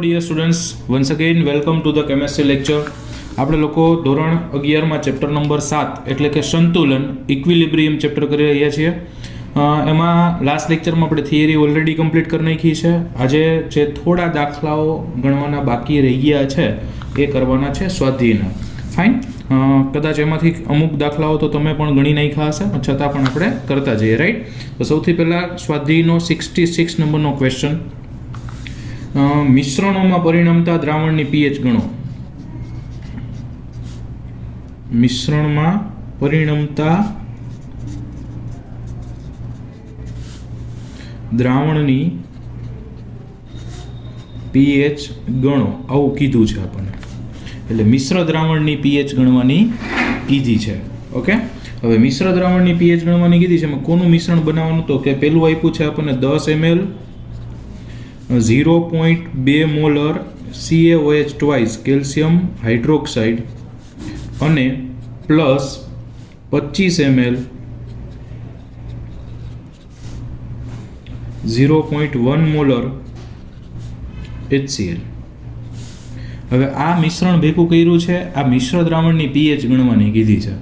dear students, once again welcome to the chemistry lecture. આપણે લોકો ધોરણ 11 માં ચેપ્ટર નંબર 7 એટલે કે સંતુલન ઇક્વિલિબ્રિયમ ચેપ્ટર કરી રહ્યા છીએ. એમાં લાસ્ટ લેક્ચરમાં આપણે થિયરી ઓલરેડી કમ્પ્લીટ કરી નાખી છે. આજે જે થોડા દાખલાઓ ગણવાના બાકી રહી ગયા છે એ કરવાના છે સ્વાધ્યાયના. ફાઇન. કદાચ એમાંથી અમુક દાખલાઓ તો તમે પણ ગણી નાખ્યા હશે, છતાં પણ આપણે કરતા જઈએ, રાઈટ? તો સૌથી પહેલાં સ્વાધ્યાયનો 66 નંબરનો ક્વેશ્ચન. મિશ્રણોમાં પરિણમતા દ્રાવણની પીએચ ગણો. મિશ્રણમાં પરિણમતા દ્રાવણની પીએચ ગણો, આવું કીધું છે આપણને. એટલે મિશ્ર દ્રાવણની પીએચ ગણવાની કીધી છે. ઓકે, હવે મિશ્ર દ્રાવણની પીએચ ગણવાની કીધી છે. એમાં કોનું મિશ્રણ બનાવવાનું? તો કે પેલું આપ્યું છે આપણને 10 ml 0.2 molar CaOH twice calcium hydroxide અને પ્લસ 25 ml 0.1 મોલર HCl. હવે આ મિશ્રણ ભેગું કર્યું છે, આ મિશ્ર દ્રાવણની પીએચ ગણવાની કીધી છે.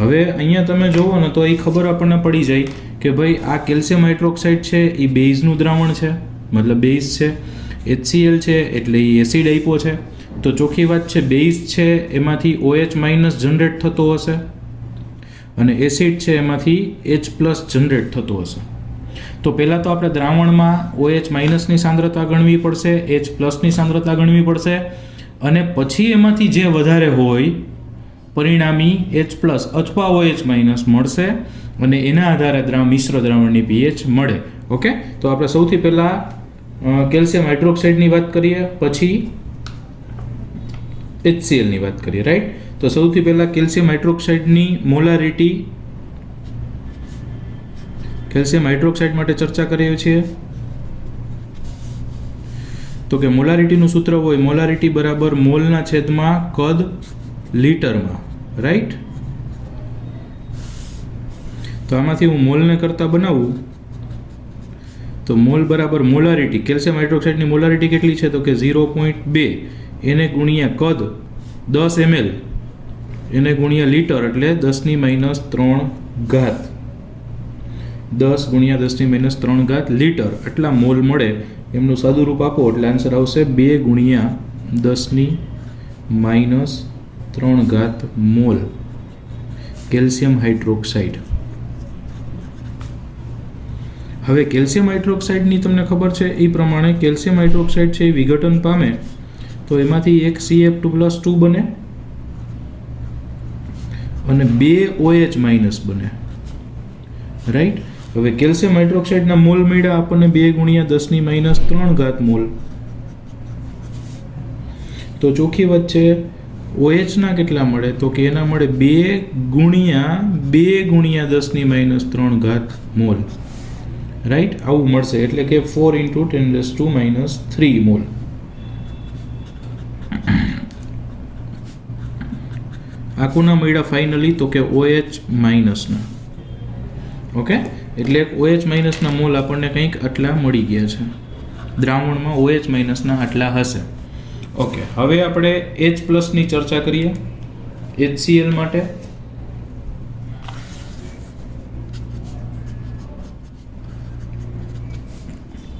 હવે અહીંયા તમે જોવો ને તો એ ખબર આપણને પડી જાય કે ભાઈ આ કેલ્શિયમ હાઇડ્રોક્સાઇડ છે એ બેઝનું દ્રાવણ છે, મતલબ બેઝ છે. HCl છે એટલે એ એસિડ આપ્યો છે. તો ચોખ્ખી વાત છે, બેઝ છે એમાંથી OH માઇનસ જનરેટ થતો હશે અને એસિડ છે એમાંથી H પ્લસ જનરેટ થતો હશે. તો પહેલાં તો આપણે દ્રાવણમાં OH માઇનસની સાંદ્રતા ગણવી પડશે, H પ્લસની સાંદ્રતા ગણવી પડશે અને પછી એમાંથી જે વધારે હોય પરિણામી H પ્લસ અથવા OH માઇનસ મળશે અને એના આધારે મિશ્ર દ્રાવણની પીએચ મળે. ઓકે, તો આપણે સૌથી પહેલાં કેલ્શિયમ હાઇડ્રોક્સાઇડની વાત કરીએ, પછી HClની વાત કરીએ, રાઈટ? તો સૌથી પહેલાં કેલ્શિયમ હાઇડ્રોક્સાઇડની મોલારિટી, કેલ્શિયમ હાઇડ્રોક્સાઇડ માટે ચર્ચા કરીએ છીએ. તો કે મોલારિટીનું સૂત્ર હોય મોલારિટી બરાબર મોલના છેદમાં કદ લીટરમાં, રાઈટ? તો આમાંથી હું મોલને કરતા બનાવું તો મોલ બરાબર મોલારિટી, કેલ્શિયમ હાઇડ્રોક્સાઇડની મોલારિટી કેટલી છે? તો કે 0.2 એને ગુણ્યા કદ 10 ml એને ગુણ્યા લીટર એટલે 10⁻³ ઘાત, 10 ગુણ્યા 10⁻³ લીટર એટલા મોલ મળે. એમનું સાદું રૂપ આપો એટલે આન્સર આવશે 2 ગુણ્યા 10⁻³ મોલ કેલ્શિયમ હાઇડ્રોક્સાઇડ. હવે કેલ્શિયમ હાઇડ્રોક્સાઇડની તમને ખબર છે એ પ્રમાણે કેલ્શિયમ હાઇડ્રોક્સાઇડ છે એ વિઘટન પામે તો એમાંથી એક CF2+2 બને અને 2 OH માઇનસ બને, રાઈટ? હવે કેલ્શિયમ હાઇડ્રોક્સાઇડના મોલ મળ્યા આપણને 2 ગુણ્યા 10⁻³ મોલ. તો ચોખ્ખી વાત છે OH ના કેટલા મળે? તો કે એના મળે 2 ગુણ્યા 10⁻³ મોલ, રાઈટ? આવું મળશે એટલે કે 4 × 10⁻³ મોલ. આ કોના મળ્યા ફાઇનલી? તો કે OH માઇનસના. ઓકે, એટલે OH માઇનસના મોલ આપણને કંઈક આટલા મળી ગયા છે. દ્રાવણમાં OH માઇનસના આટલા હશે. ઓકે, હવે આપણે H પ્લસની ચર્ચા કરીએ HCl માટે.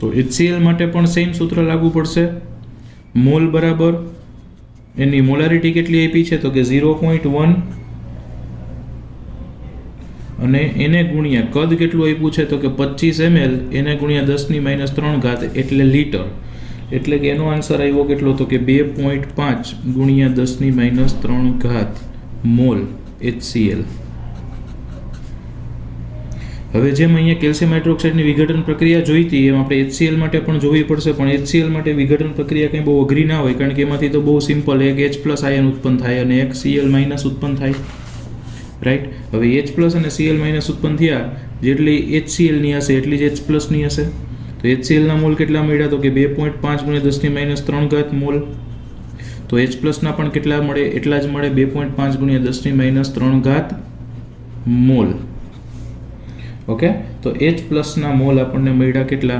તો HCl માટે પણ સેમ સૂત્ર લાગુ પડશે. મોલ બરાબર એની મોલારિટી કેટલી આપી છે? તો કે 0.1 અને એને ગુણ્યા કદ કેટલું આપ્યું છે? તો કે 25 ml એને ગુણ્યા 10⁻³ એટલે લીટર. એટલે કે એનો આન્સર આવ્યો કેટલો? તો કે 2.5 ગુણ્યા 10⁻³ મોલ HCl. હવે જેમ અહીંયા કેલ્શિયમ હાઇડ્રોક્સાઇડની વિઘટન પ્રક્રિયા જોઈતી એમ આપણે HCl માટે પણ જોવી પડશે. પણ HCl માટે વિઘટન પ્રક્રિયા કંઈ બહુ અઘરી ના હોય, કારણ કે એમાંથી તો બહુ સિમ્પલ એક H પ્લસ આયન ઉત્પન્ન થાય અને એક Cl માઇનસ ઉત્પન્ન થાય, રાઈટ? હવે H પ્લસ અને Cl માઇનસ ઉત્પન્ન થયા, જેટલી HClની હશે એટલી જ H પ્લસની હશે. તો HClના મોલ કેટલા મળ્યા? તો કે 2.5 ગુણ્યા 10⁻³ મોલ. તો H પ્લસના પણ કેટલા મળે? એટલા જ મળે, 2.5 ગુણ્યા 10⁻³ મોલ. ઓકે, તો H પ્લસના મોલ આપણને મળ્યા કેટલા?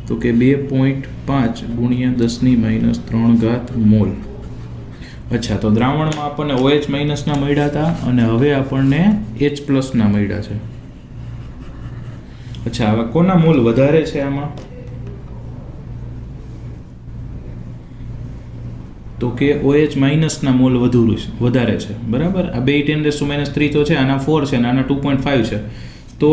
તો કે 2.5 ગુણ્યા 10⁻³ મોલ. અચ્છા, તો દ્રાવણમાં આપણને OH માઇનસના મળ્યા હતા અને હવે આપણને H પ્લસના મળ્યા છે. અચ્છા, હવે કોના મોલ વધારે છે આમાં? તો કે OH માઇનસના મોલ વધારે છે. બરાબર, આ 2 10⁻³ તો છે, આના 4 છે અને આના 2.5 છે. તો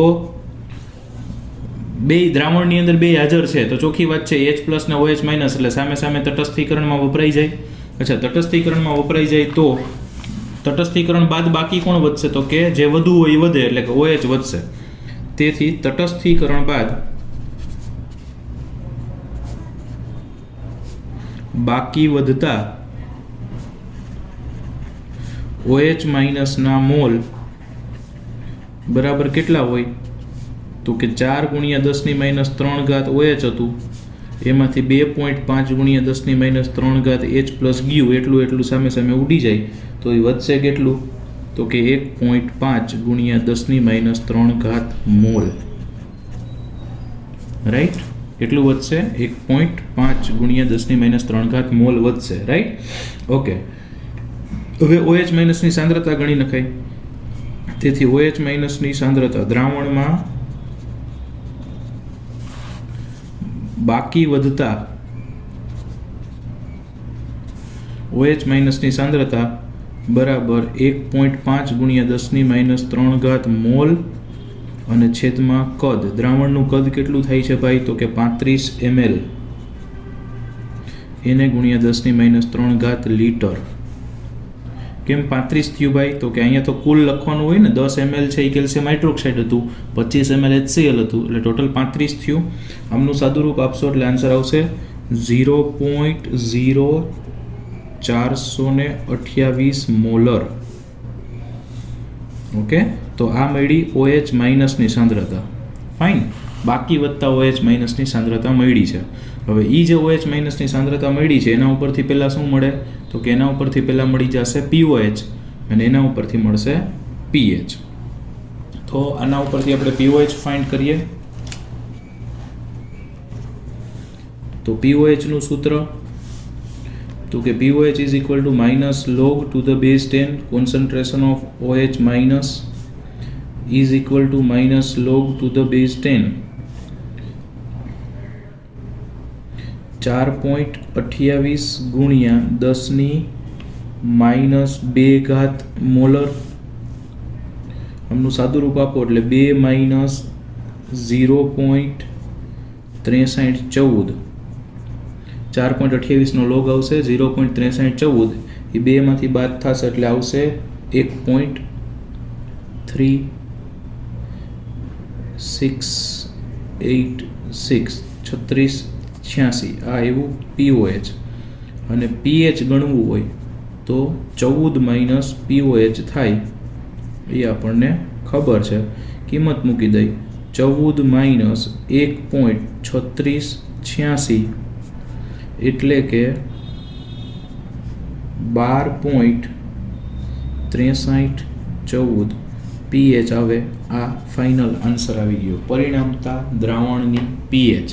બે દ્રાવણની અંદર બે હાજર છે તો ચોખ્ખી વાત છે H પ્લસ ને OH માઇનસ એટલે સામે સામે તટસ્થીકરણમાં વપરાઈ જાય. અચ્છા, તટસ્થીકરણમાં વપરાઈ જાય તો તટસ્થીકરણ બાદ બાકી કોણ વધશે? તો કે જે વધુ હોય એ વધે એટલે કે OH વધશે. તેથી તટસ્થીકરણ બાદ બાકી વધતા OH માઇનસના મોલ બરાબર કેટલા હોય? તો કે 4 ગુણ્યા 10⁻³ OH હતું, એમાંથી 2.5 ગુણ્યા 10⁻³ H પ્લસ ગયું, એટલું સામે સામે ઉડી જાય તો એ વધશે કેટલું? તો કે 1.5 ગુણ્યા 10⁻³ મોલ. રાઈટ, એટલું વધશે, 1.5 ગુણ્યા 10⁻³ મોલ વધશે. Right, okay. હવે OH માઇનસની સાંદ્રતા ગણી નખાય. તેથી OH માઇનસની સાંદ્રતા દ્રાવણમાં બાકી વધતા OH માઇનસની સાંદ્રતા બરાબર 1.5 ગુણ્યા 10⁻³ મોલ અને છેદમાં કદ. દ્રાવણનું કદ કેટલું થાય છે ભાઈ? તો કે 35 ml એને ગુણ્યા 10⁻³ લીટર. કેમ 35 થયું ભાઈ? તો કે અહીંયા તો કુલ લખવાનું હોય ને, 10 ml છે એ કેલ્શિયમ હાઇડ્રોક્સાઇડ હતું, 25 ml HCl હતું, એટલે ટોટલ 35 થયું. આમનું સાદુરૂપ આપશો એટલે આન્સર આવશે 0.0428 મોલર. ઓકે, તો આ મળી OH માઇનસની સાંદ્રતા. ફાઇન, બાકી વધતા OH માઇનસની સાંદ્રતા મળી છે. હવે એ જે OH માઇનસની સાંદ્રતા મળી છે એના ઉપરથી પહેલાં શું મળે? તો કે એના ઉપરથી પહેલાં મળી જશે POH અને એના ઉપરથી મળશે pH. તો આના ઉપરથી આપણે POH ફાઇન્ડ કરીએ. તો POH નું સૂત્ર તો કે POH is equal to minus log to the base 10 concentration of OH minus is equal to minus log to the base 10 4.28 ગુણ્યા 10⁻² મોલર. આમનું સાદું રૂપ આપો એટલે 2 માઇનસ 0.6314. 4.28 નો લોગ આવશે 0.6314, એ 2 માંથી બાદ થશે એટલે આવશે 1.3686 આ એવું POH. અને pH ગણવું હોય તો 14 - POH થાય એ આપણને ખબર છે. કિંમત મૂકી દઈ 14 - 1.3686 એટલે કે 12.6314 pH આવે. આ ફાઇનલ આન્સર આવી ગયો, પરિણામતા દ્રાવણની pH.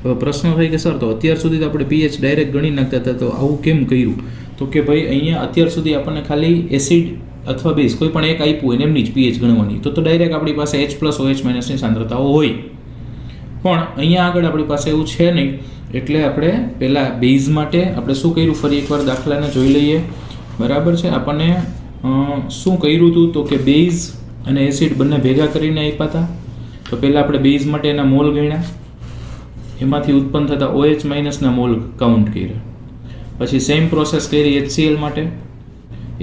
હવે પ્રશ્ન થાય કે સર તો અત્યાર સુધી તો આપણે pH ડાયરેક્ટ ગણી નાખતા હતા, તો આવું કેમ કર્યું? તો કે ભાઈ અહીંયા અત્યાર સુધી આપણને ખાલી એસિડ અથવા બેઝ કોઈ પણ એક આપ્યું હોય ને એમની જ pH ગણવાની, તો ડાયરેક્ટ આપણી પાસે H પ્લસ OH માઇનસની સાંદ્રતાઓ હોય. પણ અહીંયા આગળ આપણી પાસે એવું છે નહીં, એટલે આપણે પહેલાં બેઝ માટે આપણે શું કર્યું ફરી એકવાર દાખલાને જોઈ લઈએ. બરાબર છે, આપણને શું કર્યું હતું? તો કે બેઝ અને એસિડ બંને ભેગા કરીને આપ્યા હતા. તો પહેલાં આપણે બેઝ માટે એના મોલ ગણ્યા, એમાંથી ઉત્પન્ન થતા OH માઇનસના મોલ કાઉન્ટ કર્યા. પછી સેમ પ્રોસેસ કરી HCl માટે,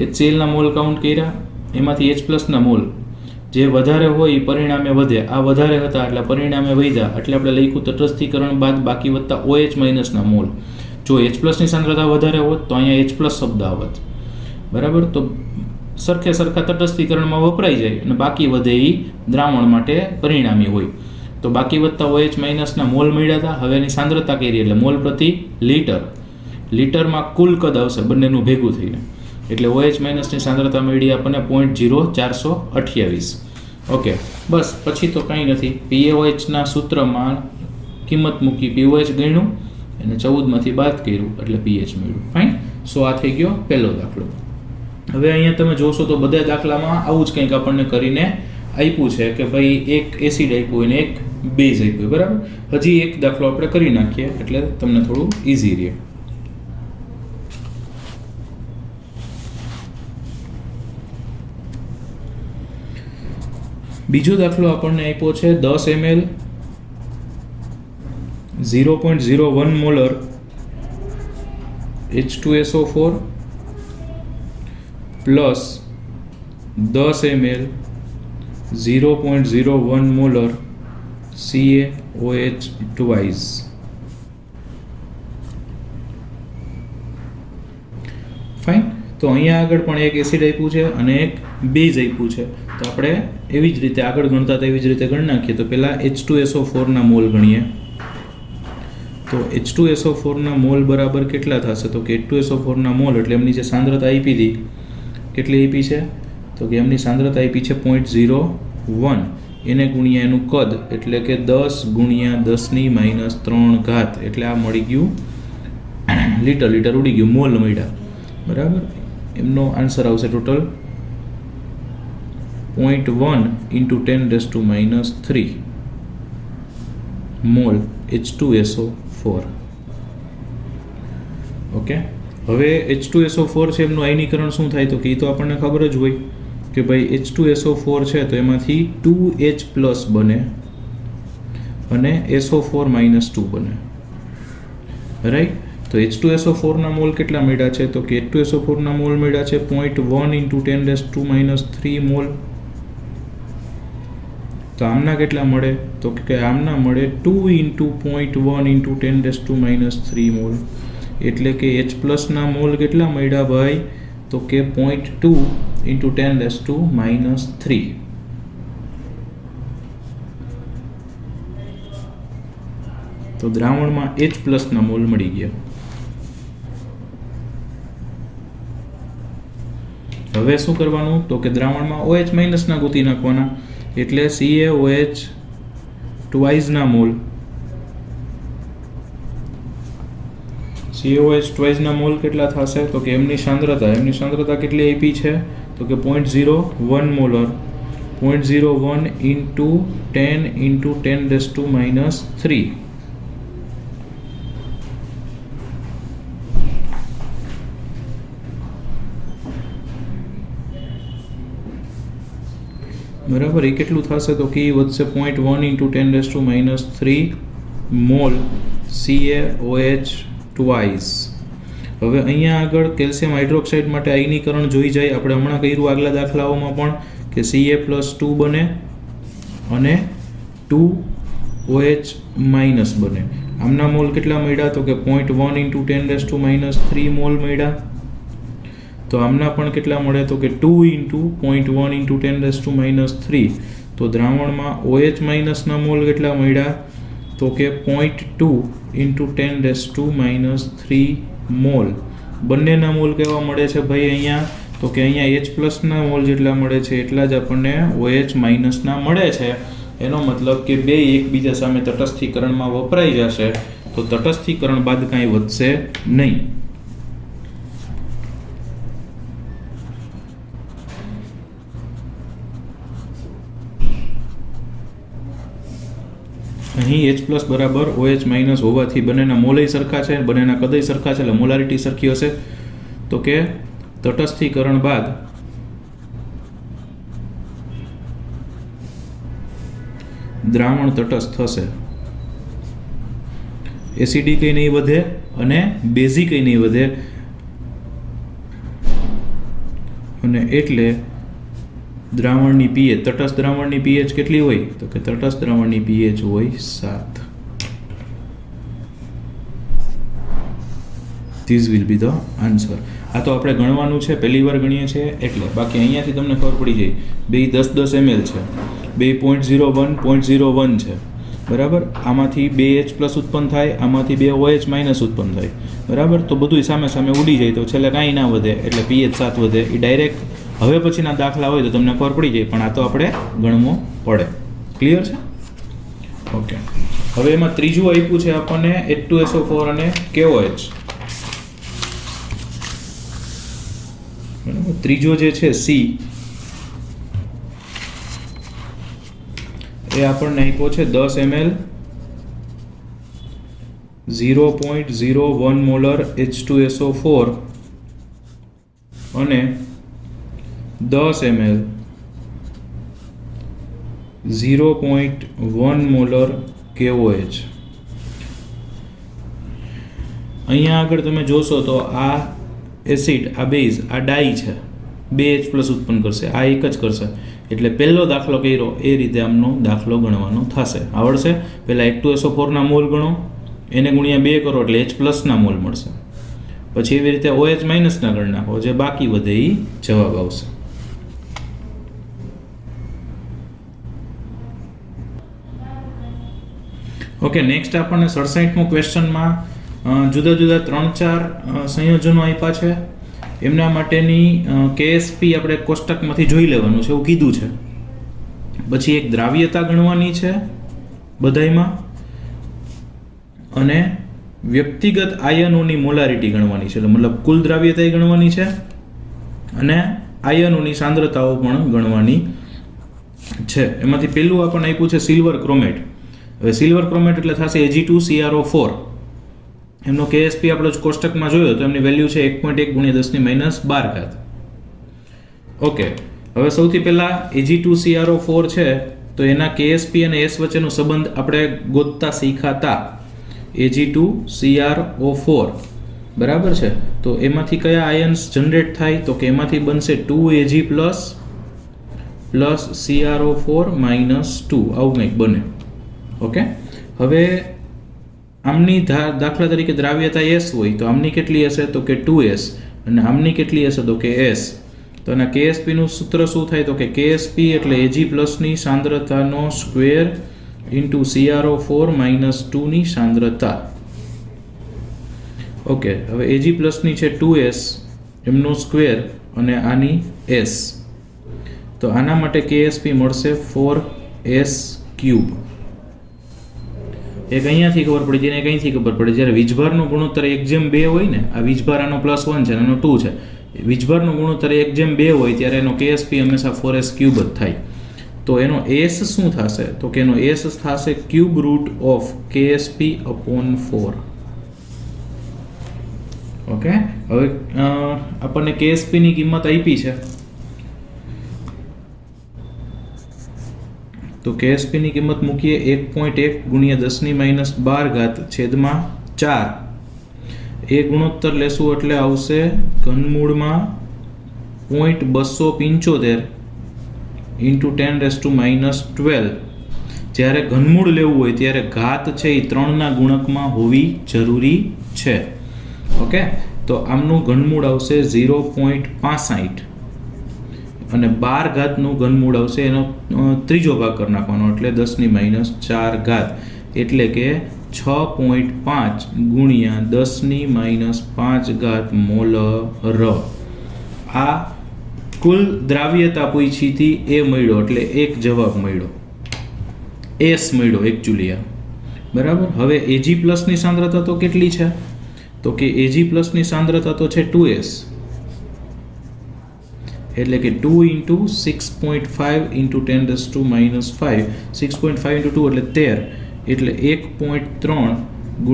HClના મોલ કાઉન્ટ કર્યા, એમાંથી H પ્લસના મોલ જે વધારે હોય એ પરિણામે વધે. આ વધારે હતા એટલે પરિણામે વધ્યા, એટલે આપણે લખ્યું તટસ્થીકરણ બાદ બાકી વધતા OH માઇનસના મોલ. જો H પ્લસની સાંદ્રતા વધારે હોત તો અહીંયા H પ્લસ શબ્દ આવત. બરાબર, તો સરખે સરખા તટસ્થીકરણમાં વપરાઈ જાય અને બાકી વધે એ દ્રાવણ માટે પરિણામી હોય. તો બાકી વધતા OH માઇનસના મોલ મળ્યા હતા. હવે એની સાંદ્રતા કરી એટલે મોલ પ્રતિ લીટર. લીટરમાં કુલ કદ આવશે બંનેનું ભેગું થઈને, એટલે OH માઇનસની સાંદ્રતા મળી આપણને 0.0428. ઓકે, બસ પછી તો કંઈ નથી. POHના સૂત્રમાં કિંમત મૂકી પીઓએચ ગણ્યું અને 14માંથી બાદ કર્યું એટલે પીએચ મળ્યું. ફાઇન. સો આ થઈ ગયો પહેલો દાખલો. હવે અહીંયા તમે જોશો તો બધા દાખલામાં આવું જ કંઈક આપણને કરીને આપ્યું છે કે ભાઈ એક એસિડ આપ્યું અને એક બેઝ આપ્યું, બરાબર. હજી એક દાખલો આપણે કરી નાખીએ એટલે તમને થોડું ઇઝી રહે. બીજો દાખલો આપણને આપ્યો છે 10 ml 0.01 molar H2SO4 plus 10 ml 0.01 molar CaOH twice. Fine. તો અહીંયા આગળ પણ એક એસિડ આપ્યું છે અને એક બેઝ આપ્યું છે. તો આપણે એવી જ રીતે આગળ ગણતા હતા એવી જ રીતે ગણી નાખીએ. તો પહેલાં H2SO4 ના મોલ ગણીએ. તો H2SO4 ના મોલ બરાબર કેટલા થશે? તો કે H2SO4 ના મોલ એટલે એમની જે સાંદ્રતા આપી હતી કેટલી આપી છે? તો કે એમની સાંદ્રતા આપી છે 0.01 એને ગુણ્યા એનું કદ એટલે કે 10 ગુણ્યા 10⁻³ એટલે આ મળી ગયું લીટર ઉડી ગયું, મોલ મળ્યા, બરાબર. એમનો આન્સર આવશે ટોટલ 0.1 × 10⁻³ મોલ H2SO4. ઓકે. હવે H2SO4 છે એમનું આયનીકરણ શું થાય? તો કે એ તો આપણને ખબર જ હોય કે ભાઈ H2SO4 છે તો એમાંથી 2H+ બને અને SO4 - 2 બને, રાઈટ. તો H2SO4 ના મોલ કેટલા મળ્યા છે? તો કે H2SO4 ના મોલ મળ્યા છે 0.1 × 10⁻³ મોલ. તો આમના કેટલા મળે? તો કે આમના મળે 2 × 0.1 × 10⁻³ મોલ. એટલે કે H+ ના મોલ કેટલા મળ્યા ભાઈ? તો કે 0.2 × 10⁻³. તો દ્રાવણમાં H+ ના મોલ મળી ગયા. હવે શું કરવાનું? તો કે દ્રાવણમાં OH- ના ગોતી નાખવાના. એટલે CaOH twice ના મોલ, CaOH twice ના મોલ કેટલા થશે? તો કે એમની સાંદ્રતા કેટલી આપી છે? તો કે 0.01 મોલર. 0.01 × 10 × 10⁻³ બરાબર. એ કેટલું થશે? તો કે એ વધશે 0.1 × 10⁻³ મોલ CaOH twice. હવે અહીંયા આગળ કેલ્શિયમ હાઇડ્રોક્સાઇડ માટે આયનીકરણ જોઈ જાય. આપણે હમણાં કર્યું આગલા દાખલાઓમાં પણ કે Ca+2 બને અને 2OH- બને. આમના મોલ કેટલા મળ્યા? તો કે 0.1 × 10⁻³ મોલ મળ્યા. તો આમના પણ કેટલા મળે? તો કે 2 × 0.1 × 10⁻³. તો દ્રાવણમાં OH- ના મોલ કેટલા મળ્યા? તો કે 0.2 × 10⁻³ મોલ. બંનેના મોલ કેવા મળે છે ભાઈ અહીંયા? તો કે અહીંયા H+ ના મોલ જેટલા મળે છે એટલા જ આપણને OH- ના મળે છે. એનો મતલબ કે બે એકબીજા સામે તટસ્થીકરણમાં વપરાઈ જશે તો તટસ્થીકરણ બાદ કાંઈ વધશે નહીં. અહીં H+ બરાબર OH- હોવાથી બંનેના મોલય સરખા છે, બંનેના કદય સરખા છે એટલે મોલારિટી સરખી હશે. તો કે તટસ્થીકરણ બાદ દ્રાવણ તટસ્થ થશે. એસિડી કંઈ નહીં વધે અને બેઝી કંઈ નહીં વધે અને એટલે દ્રાવણની pH, તટસ્થ દ્રાવણની pH કેટલી હોય? તો કે તટસ્થ દ્રાવણની pH હોય 7. This will be the answer. આ તો આપણે ગણવાનું છે, પહેલી વાર ગણીએ છીએ એટલે. બાકી અહીંયાથી તમને ખબર પડી જાય બે 10 ml છે, બે 0.01 છે, બરાબર. આમાંથી 2H+ ઉત્પન્ન થાય, આમાંથી 2 OH- ઉત્પન્ન થાય, બરાબર. તો બધું સામે સામે ઉડી જાય તો છેલ્લે કાંઈ ના વધે એટલે pH 7 વધે. એ ડાયરેક્ટ હવે પછીના દાખલા હોય તો તમને ખબર પડી જાય, પણ આ તો આપણે ગણવો પડે. ક્લિયર છે? ઓકે. હવે એમાં ત્રીજું આપ્યું છે આપણને H2SO4 અને KOH. બરાબર, ત્રીજો જે છે C એ આપણને આપ્યો છે 10 ml 0.01 મોલર H2SO4 અને 10 ml 0.1 મોલર KOH. અહીંયા આગળ તમે જોશો તો આ એસિડ, આ બેઝ, આ ડાઈ છે, 2H+ ઉત્પન્ન કરશે, આ એક જ કરશે. એટલે પહેલો દાખલો કર્યો એ રીતે આમનો દાખલો ગણવાનો થશે. આવડશે? પહેલા H2SO4 ના મોલ ગણો, એને ગુણ્યા 2 કરો એટલે H+ ના મોલ મળશે. પછી એવી રીતે OH- ના ગણ નાખો, જે બાકી વધે એ જવાબ આવશે. ઓકે, નેક્સ્ટ આપણને 67મો ક્વેશ્ચનમાં જુદા જુદા 3-4 સંયોજનો આપ્યા છે. એમના માટેની KSP આપણે કોષ્ટકમાંથી જોઈ લેવાનું છે એવું કીધું છે. પછી એક દ્રાવ્યતા ગણવાની છે બધાયમાં, અને વ્યક્તિગત આયનોની મોલારિટી ગણવાની છે. મતલબ કુલ દ્રાવ્યતા ગણવાની છે અને આયનોની સાંદ્રતાઓ પણ ગણવાની છે. એમાંથી પહેલું આપણને આપ્યું છે સિલ્વર ક્રોમેટ. હવે સિલ્વર ક્રોમેટ એટલે થશે Ag2CrO4. એમનો KSP આપણે કોષ્ટકમાં જોયો તો એમની વેલ્યુ છે 1.1 × 10⁻12. ઓકે, હવે સૌથી પહેલા Ag2CrO4 છે તો એના KSP અને S વચ્ચેનો સંબંધ આપણે ગોતતા શીખાતા. Ag2CrO4 બરાબર છે, તો એમાંથી કયા આયન્સ જનરેટ થાય? તો કે એમાંથી બનશે 2Ag+ CrO4 - 2, આવું કંઈક બને. ઓકે, હવે આમની દાખલા તરીકે દ્રાવ્યતા S હોય તો આમની કેટલી હશે? તો કે 2S, અને આમની કેટલી હશે? તો કે S. તો એના KSP નું સૂત્ર શું થાય? તો કે KSP એટલે Ag+ ની સાંદ્રતાનો સ્ક્વેર ઇન્ટુ CrO4 - 2 ની સાંદ્રતા. ઓકે, હવે Ag+ ની છે 2S, એમનો સ્ક્વેર અને આની S, તો આના માટે KSP મળશે 4S³. એક અહીંયાથી ખબર પડી જાય, એક અહીંથી ખબર પડે. જ્યારે વીજભારનો ગુણોત્તર 1:2 હોય ને, આ વીજભાર આનો +1 છે, આનો 2 છે. વીજભારનો ગુણોત્તર 1:2 હોય ત્યારે એનો KSP હંમેશા 4S³ જ થાય. તો એનો S શું થશે? તો કે એનો S થશે √ KSP/4. ઓકે, હવે આપણને KSP ની કિંમત આપી છે, તો KSP ની કિંમત મૂકીએ 1.1 × 10⁻12/4. એ ગુણોત્તર લેશું એટલે આવશે ઘનમૂળમાં 0.275 × 10⁻12. જ્યારે ઘનમૂળ લેવું હોય ત્યારે ઘાત છે એ 3 ના ગુણકમાં હોવી જરૂરી છે. ઓકે, તો આમનું ઘનમૂળ આવશે 0.65 અને 12 નું ઘનમૂળ આવશે એનો ત્રીજો ભાગ કરી નાખવાનો એટલે 10⁻4, એટલે કે 6.5 × 10⁻5 મોલર. આ કુલ દ્રાવ્યતા પૂછી હતી એ મળ્યો, એટલે એક જવાબ મળ્યો, S મળ્યો એકચ્યુઅલી આ. બરાબર, હવે Ag+ ની સાંદ્રતા તો કેટલી છે? તો કે Ag+ ની સાંદ્રતા તો છે 2S, એટલે કે 2 × 6.5 × 10⁻5, 6.5 × 2 એટલે 13, એટલે 1.3 ×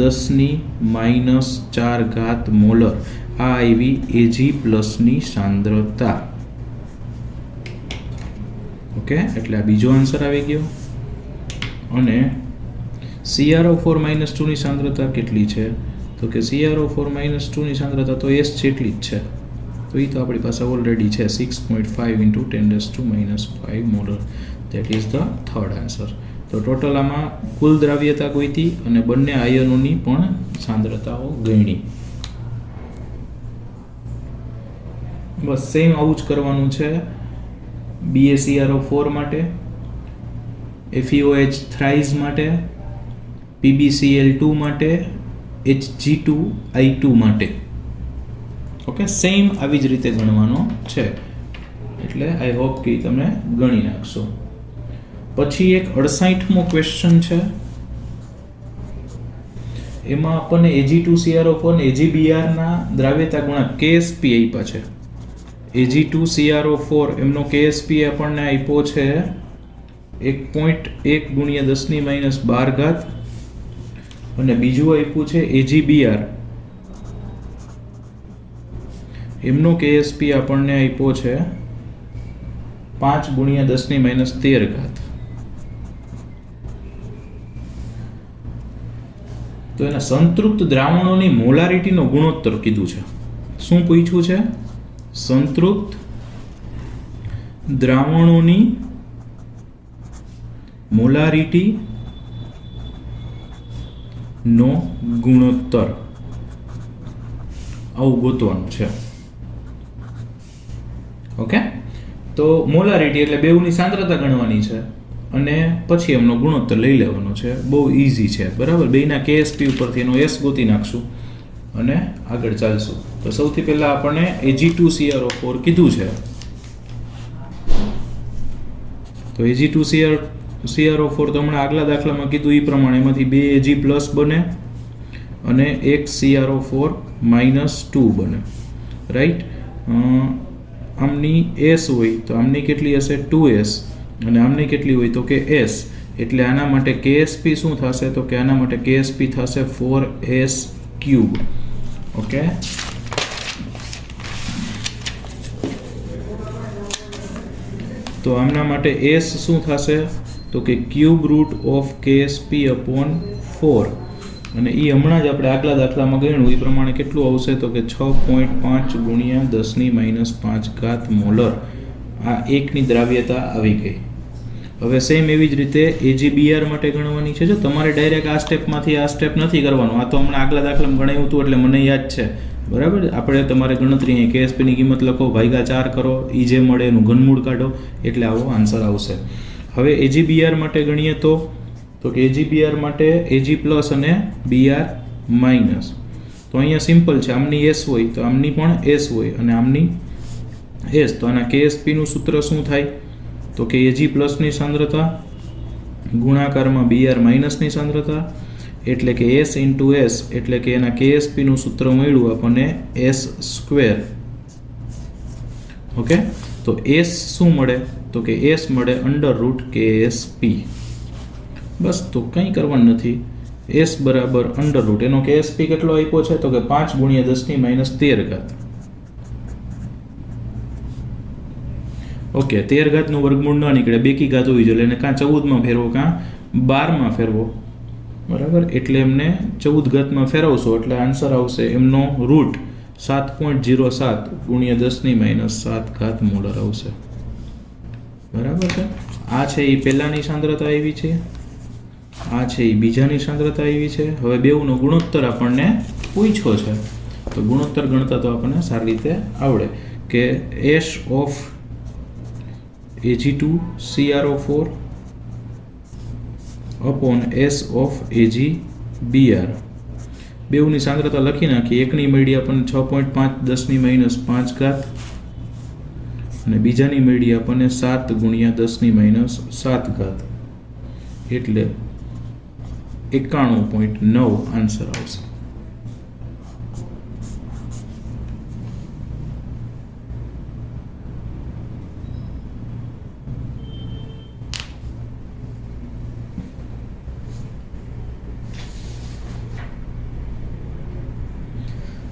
10⁻4 મોલર. આ આવી Ag+ ની સાંદ્રતા. ઓકે, એટલે આ બીજો આન્સર આવી ગયો. અને CrO4 - 2 ની સાંદ્રતા કેટલી છે? તો કે CrO4 - 2 ની સાંદ્રતા તો S જેટલી જ છે, તો એ તો આપણી પાસે ઓલરેડી છે, 6.5 × 10⁻5 molar. That is the third answer. તો ટોટલ આમાં કુલ દ્રાવ્યતા ગોતી અને બંને આયનોની પણ સાંદ્રતાઓ ગણી. બસ સેમ આવું જ કરવાનું છે BaCrO4 માટે, FeOH થ્રાઇઝ માટે, PbCl2 માટે, Hg2I2 માટે. ઓકે, સેમ આવી જ રીતે ગણવાનો છે, એટલે આઈ હોપ કે તમે ગણી નાખશો. પછી એક 68મો ક્વેશ્ચન છે એમાં આપણને Ag2CrO4 ને AgBr ના દ્રાવ્યતા ગુણાંક KSP આપ્યા છે. Ag2CrO4 એમનો KSP આપણને આપ્યો છે 1.1 ગુણ્યા 10⁻12 અને બીજું આપ્યું છે AgBr એમનો KSP આપણને આપ્યો છે 5 ગુણ્યા 10⁻13. તો એના સંતૃપ્ત દ્રાવણોની મોલારિટીનો ગુણોત્તર કીધું છે. શું પૂછ્યું છે? સંતૃપ્ત દ્રાવણોની મોલારિટી નો ગુણોત્તર આવું ગોતવાનું છે. ઓકે, તો મોલારિટી એટલે બેઉની સાંદ્રતા ગણવાની છે અને પછી એમનો ગુણોત્તર લઈ લેવાનો છે. બહુ ઈઝી છે, બરાબર. બેના KSP ઉપરથી એનો S ગોતી નાખશું અને આગળ ચાલશું. તો સૌથી પહેલા આપણને Ag2CrO4 કીધું છે. તો Ag2CrO4 તો હમણાં આગલા દાખલામાં કીધું એ પ્રમાણે એમાંથી 2 Ag પ્લસ બને અને 1 CrO4 -2 બને, રાઈટ. આમની S હોય તો આમની કેટલી હશે? 2S અને આમની કેટલી હોય તો કે S. એટલે આના માટે KSP શું થશે? તો કે આના માટે KSP થશે 4S³. ઓકે, તો આમના માટે S શું થશે? તો કે √of KSP/4 અને એ હમણાં જ આપણે આગલા દાખલામાં ગણ્યું એ પ્રમાણે કેટલું આવશે? તો કે 6.5 ગુણ્યા 10⁻5 મોલર. આ એકની દ્રાવ્યતા આવી ગઈ. હવે સેમ એવી જ રીતે AgBr માટે ગણવાની છે. જો તમારે ડાયરેક્ટ આ સ્ટેપમાંથી આ સ્ટેપ નથી કરવાનું, આ તો હમણાં આગલા દાખલામાં ગણાવ્યું હતું એટલે મને યાદ છે, બરાબર. આપણે તમારે ગણતરી અહીં KSPની કિંમત લખો, ભાગ્યા 4 કરો, એ જે મળે એનું ઘનમૂળ કાઢો એટલે આવો આન્સર આવશે. હવે AgBr માટે ગણીએ તો કે AgBr માટે Ag પ્લસ અને Br માઇનસ. તો અહીંયા સિમ્પલ છે, આમની S હોય તો આમની પણ S હોય અને આમની S. તો આના KSPનું સૂત્ર શું થાય? તો કે Ag પ્લસની સાંદ્રતા ગુણાકારમાં Br માઇનસની સાંદ્રતા એટલે કે S × S એટલે કે એના KSPનું સૂત્ર મળ્યું આપણને S². ઓકે, તો S શું મળે? તો કે S મળે √KSP. બસ, તો કંઈ કરવાનું નથી. S બરાબર √ એનો KSP કેટલો આપ્યો છે? તો કે 5 ગુણ્યા 10⁻13. ઓકે, 13 નું વર્ગમૂળ ન નીકળે, બેકી ઘાત હોવી જોઈએ, એને કાં 14માં ફેરવો કાં 12માં ફેરવો, બરાબર. એટલે એમને 14 ફેરવશો એટલે આન્સર આવશે એમનો રૂટ 7.07 ગુણ્યા 10⁻7 મોલર આવશે, બરાબર છે. આ છે એ પહેલાની સાંદ્રતા આવી છે, આ છે એ બીજાની સાંદ્રતા આવી છે. હવે બેઉનો ગુણોત્તર આપણને પૂછ્યો છે તો ગુણોત્તર ગણતા તો આપણને સારી રીતે આવડે કે S of Ag2CrO4 upon S of AgBr. બેઉની સાંદ્રતા લખી નાખી. એકની મળી આપણને 6.5 10⁻5 અને બીજાની મળી આપણને 7 ગુણ્યા 10⁻7 એટલે 91.9 આન્સર આવશે.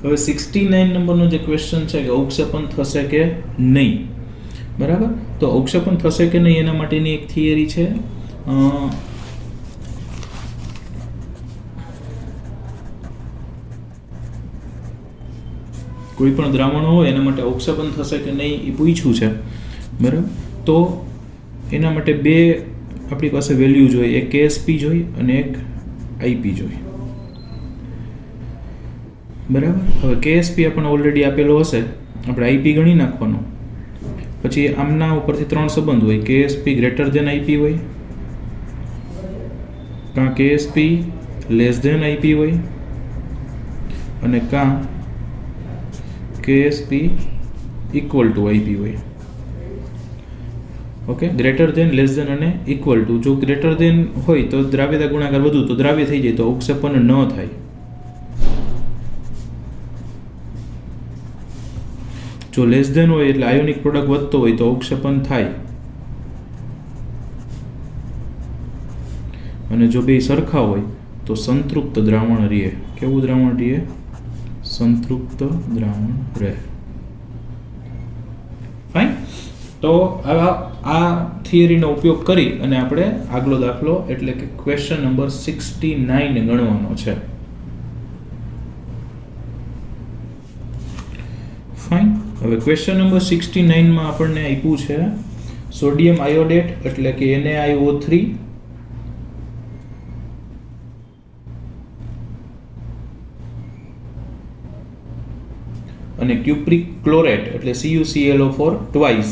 હવે 69 નંબરનો જે ક્વેશ્ચન છે કે અવક્ષેપણ થશે કે નહીં, બરાબર. તો અવક્ષેપણ થશે કે નહીં એના માટેની એક થિયરી છે. કોઈ પણ દ્રાવણો હોય એના માટે અવક્ષેપણ થશે કે નહીં એ પૂછ્યું છે, બરાબર. તો એના માટે બે આપણી પાસે વેલ્યુ જોઈએ, એક KSP જોઈએ અને એક IP જોઈએ, બરાબર. હવે KSP આપણને ઓલરેડી આપેલો હશે, આપણે IP ગણી નાખવાનો. પછી આમના ઉપરથી ત્રણ સંબંધ હોય, KSP > IP હોય, કાં KSP < IP હોય અને કાં KSP = IP હોય. ઓકે, > અને ઇક્વલ ટુ. જો ગ્રેટર દેન હોય તો દ્રાવ્યતા ગુણાકાર વધુ, તો દ્રાવ્ય થઈ જાય તો અવક્ષેપણ ન થાય, જો લેસ ધેન હોય એટલે આયોનિક પ્રોડક્ટ વધતો હોય તો અવક્ષેપન થાય, અને જો બે સરખા હોય તો સંતૃપ્ત દ્રાવણ રહે. કેવું દ્રાવણ રહે? સંતૃપ્ત દ્રાવણ રહે. ફાઇન. તો આ થિયરીનો ઉપયોગ કરી અને આપણે આગલો દાખલો એટલે કે ક્વેશ્ચન નંબર 69 ગણવાનો છે. ફાઇન. હવે ક્વેશ્ચન નંબર 69 માં આપણને આપ્યું છે સોડિયમ આયોડેટ એટલે કે NaIO3 અને ક્યુપ્રિક ક્લોરેટ એટલે CuClO4 ટ્વાઇસ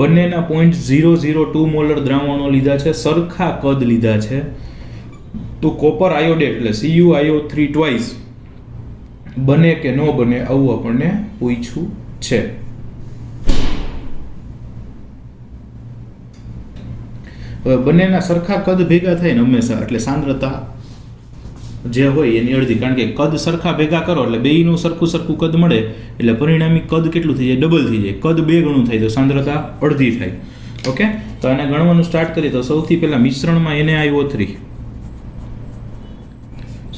બંનેના 0.002 મોલર દ્રાવણો લીધા છે, સરખા કદ લીધા છે. તો કોપર આયોડેટ એટલે CuIO3 ટ્વાઇસ બને કે ન બને આવું આપણને પૂછ્યું છે. હવે બંનેના સરખા કદ ભેગા થાય ને હંમેશા એટલે સાંદ્રતા જે હોય એની અડધી, કારણ કે કદ સરખા ભેગા કરો એટલે બેયનું સરખું કદ મળે એટલે પરિણામી કદ કેટલું થઈ જાય? ડબલ થઈ જાય. કદ 2 ગણું થાય તો સાંદ્રતા અડધી થાય. ઓકે, તો આને ગણવાનું સ્ટાર્ટ કરીએ તો સૌથી પહેલા મિશ્રણમાં NaIO3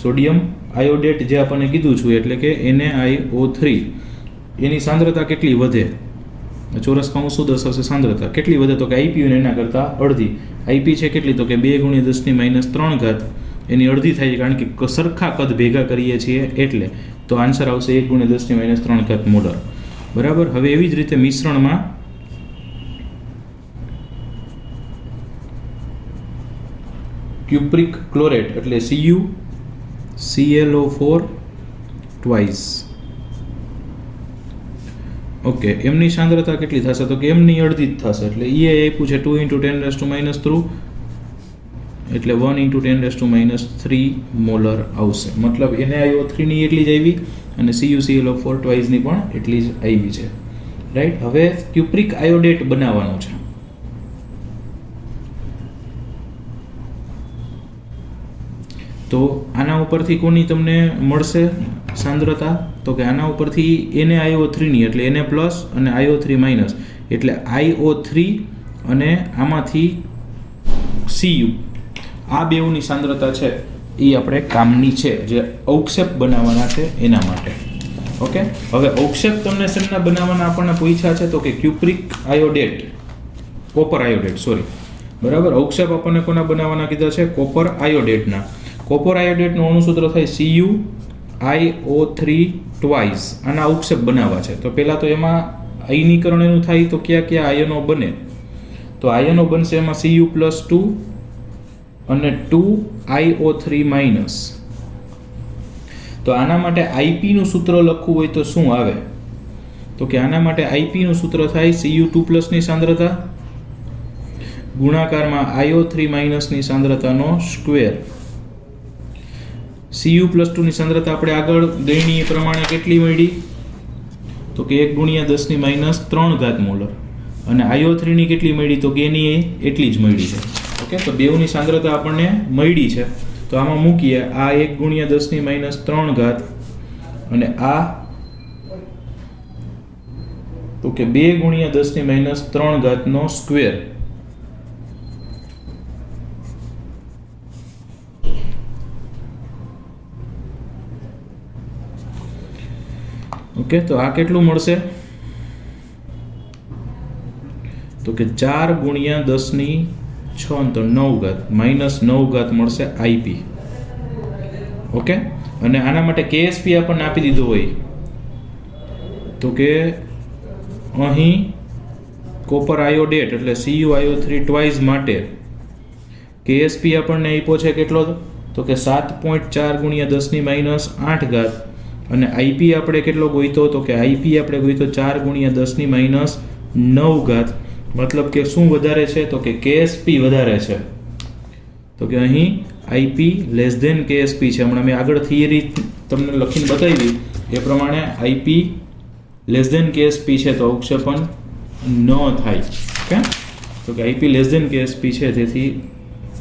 સોડિયમ આયોડેટ જે આપણને કીધું છું એટલે કે NaIO3 એની સાંદ્રતા કેટલી વધે? ચોરસ કૌંસ શું દર્શાવશે? સાંદ્રતા કેટલી વધે? તો કે IP ને એના કરતાં અડધી. IP છે કેટલી? તો કે 2 × 10⁻³ એની અડધી થાય, કારણ કે સરખા કદ ભેગા કરીએ છીએ એટલે. તો આન્સર આવશે 1 × 10⁻³ મોલર. બરાબર. હવે એવી જ રીતે મિશ્રણમાં ક્યુપ્રિક ક્લોરેટ એટલે CuClO4 ટ્વાઇસ. ઓકે, એમની સાંદ્રતા કેટલી થશે? તો કે એમની અડધી જ થશે એટલે આપ્યું છે 2 × 10⁻³ એટલે 1 × 10⁻³ મોલર આવશે. મતલબ NaIO3 ની એટલી જ આવી અને CuClO4 ટ્વાઇસની પણ એટલી જ આવી છે. રાઈટ. હવે ક્યુપ્રિક આયોડેટ બનાવવાનું છે. તો આના ઉપરથી કોની તમને મળશે સાંદ્રતા? તો કે આના ઉપરથી NaIO3 ની એટલે Na પ્લસ અને IO3 માઇનસ એટલે IO3 અને આમાંથી Cu આ બેઉની સાંદ્રતા છે એ આપણે કામની છે, જે અવક્ષેપ બનાવવાના છે એના માટે. ઓકે, હવે અવક્ષેપ તમને શેના બનાવવાના આપણને પૂછ્યા છે? તો કે ક્યુપ્રિક આયોડેટ, કોપર આયોડેટ, સોરી. બરાબર. અવક્ષેપ આપણને કોના બનાવવાના કીધા છે? કોપર આયોડેટના. કોપર આયોડેટનું અણુસૂત્ર થાય CuIO3 ટ્વાઇસ. આના અવક્ષેપ બનાવવા છે તો પહેલા તો એમાં આયનીકરણ એનું થાય તો કયા આયનો બને? તો આયનો બનશે એમાં Cu+2 અને 2IO3 માઇનસ. તો આના માટે IP નું સૂત્ર લખવું હોય તો શું આવે? તો કે આના માટે IP નું સૂત્ર થાય Cu2+ ની સાંદ્રતા ગુણાકારમાં IO3 માઇનસ ની સાંદ્રતાનો સ્ક્વેર. Cu+2 ની સાંદ્રતા આપણે આગળ ગણ્યા પ્રમાણે કેટલી મળી? તો કે 1 × 10⁻³ મોલર. અને IO3 ની કેટલી મળી? તો કે એની એટલી જ મળી છે. ઓકે, તો બેઉની સાંદ્રતા આપણને મળી છે. તો આમાં મૂકીએ આ 1 × 10⁻³ અને આ તો કે 2 × 10⁻³ નો સ્ક્વેર. ઓકે, તો આ કેટલું મળશે? તો કે 4 × 10⁻⁶ તો 9 -9 મળશે IP. ઓકે, અને આના માટે KSP આપણને આપી દીધો હોય તો કે અહીં કોપર આયોડેટ એટલે CuIO3 ટ્વાઇસ માટે KSP આપણને આપ્યો છે કેટલો? તો કે 7.4 × 10⁻8 અને IP આપણે કેટલો ગોઈતો? તો કે IP આપણે ગોઈતો 4 × 10⁹ મતલબ કે શું વધારે છે? તો કે KSP વધારે છે. તો કે અહીં IP લેસ ધેન KSP છે. હમણાં મેં આગળ થિયરી તમને લખીને બતાવી એ પ્રમાણે IP લેસ ધેન KSP છે તો અવક્ષેપન ન થાય. ઓકે, તો કે IP લેસ ધેન KSP છે તેથી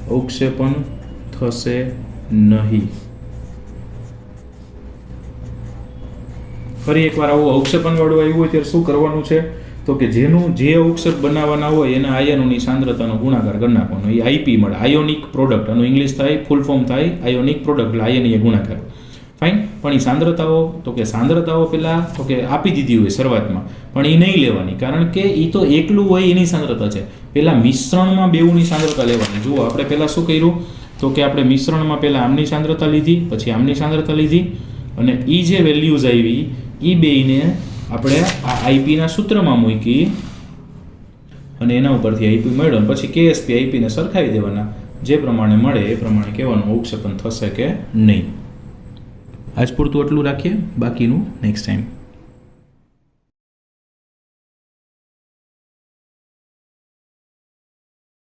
અવક્ષેપન થશે નહીં. ફરી એકવાર આવું અવક્ષેપણવાળું આવ્યું હોય ત્યારે શું કરવાનું છે તો કે જેનું જે અવક્ષેપ બનાવવાના હોય એના આયનોની સાંદ્રતાનો ગુણાકાર કરી નાખવાનો, એ આઈપી મળે, આયોનિક પ્રોડક્ટ. આનું ઇંગ્લિશ થાય, ફૂલ ફોર્મ થાય આયોનિક પ્રોડક્ટ, એટલે આયનીય ગુણાકાર. ફાઇન. પણ એ સાંદ્રતાઓ તો કે સાંદ્રતાઓ પહેલાં તો કે આપી દીધી હોય શરૂઆતમાં, પણ એ નહીં લેવાની, કારણ કે એ તો એકલું હોય એની સાંદ્રતા છે. પહેલાં મિશ્રણમાં બેઉની સાંદ્રતા લેવાની. જુઓ આપણે પહેલાં શું કર્યું તો કે આપણે મિશ્રણમાં પહેલાં આમની સાંદ્રતા લીધી, પછી આમની સાંદ્રતા લીધી, અને એ જે વેલ્યુઝ આવી એ બેયને આપણે આ આઈપીના સૂત્રમાં મૂકી અને એના ઉપરથી આઈપી મળ્યો, પછી કેએસપી આઈપીને સરખાવી દેવાના, જે પ્રમાણે મળે એ પ્રમાણે કહેવાનું અવક્ષેપણ થશે કે નહીં. આજ પૂરતું એટલું રાખીએ, બાકીનું નેક્સ્ટ ટાઈમ.